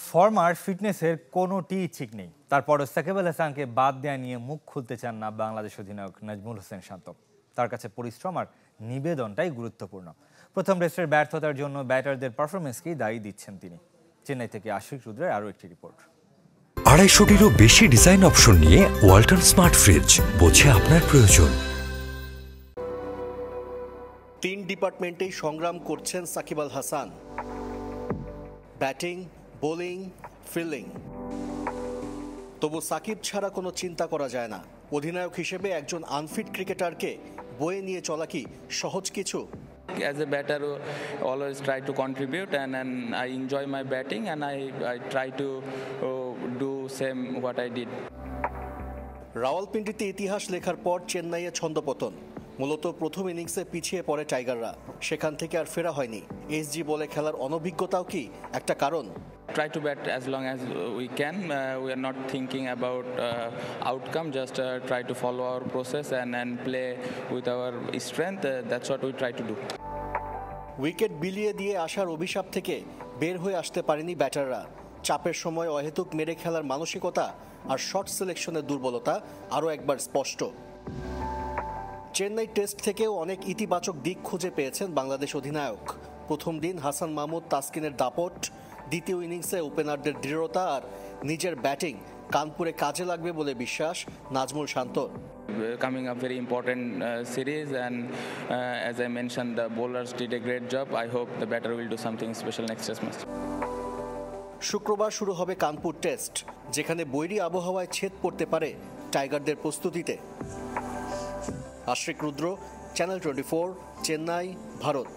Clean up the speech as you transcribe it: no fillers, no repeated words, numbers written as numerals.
Form আর ফিটনেসের কোনোটি ঠিক নেই। তারপরও সাকিব আল হাসানকে বাদ দেওয়া নিয়ে মুখ খুলতে চান না বাংলাদেশ অধিনায়ক নাজমুল হোসেন শান্ত। তার কাছে পরিশ্রম আর নিবেদনটাই গুরুত্বপূর্ণ। প্রথম টেস্টের ব্যর্থতার জন্য ব্যাটারদের পারফরমেন্সকেই দায়ী দিচ্ছেন তিনি। চেন্নাই থেকে আশিক রুদ্রের আরও একটি রিপোর্ট। 250-টিরও বেশি ডিজাইন অপশন নিয়ে ওয়ালটন স্মার্ট ফ্রিজ, বোঝে আপনার প্রয়োজন। 3 ডিপার্টমেন্টেই সংগ্রাম করছেন Shakib Al Hasan, batting, bowling, fielding. তবু সাকিব ছাড়া কোনো চিন্তা করা যায় না। অধিনায়ক হিসেবে একজন আনফিট ক্রিকেটারকে বয়ে নিয়ে চলা কি সহজ কিছু? As a batter, always try to contribute, and I enjoy my batting, and I try to do same what I did. রাওয়ালপিন্ডিতে ইতিহাস লেখার পর চেন্নাইয়ে ছন্দপতন। মূলত প্রথম ইনিংসে পিছিয়ে পড়ে টাইগাররা, সেখান থেকে আর ফেরা হয়নি। এসজি বলে খেলার অনভিজ্ঞতাও কি একটা কারণ? Try to bat as long as we can. We are not thinking about outcome, just try to follow our process and play with our strength. That's what we try to do. Wicket বিলিয়ে দিয়ে আসার অভিশাপ থেকে বের হয়ে আসতে পারেনি ব্যাটাররা। চাপের সময় অহেতুক মেরে খেলার মানসিকতা আর শট সিলেকশনের দুর্বলতা আরও একবার স্পষ্ট। চেন্নাই টেস্ট থেকেও অনেক ইতিবাচক দিক খুঁজে পেয়েছেন বাংলাদেশ অধিনায়ক। প্রথম দিন হাসান মাহমুদ তাসকিনের দাপট, দ্বিতীয় ইনিংসে ওপেনারদের দৃঢ়তা আর নিজের ব্যাটিং কানপুরে কাজে লাগবে বলে বিশ্বাস নাজমুল শান্তর। Coming up very important series, and as I mentioned, the bowlers did a great job. I hope the batter will do something special next test match. শুক্রবার শুরু হবে কানপুর টেস্ট, যেখানে বৈরী আবহাওয়ায় ছেদ পড়তে পারে টাইগারদের প্রস্তুতিতে। আশিক রুদ্র, চ্যানেল 24, চেন্নাই, ভারত।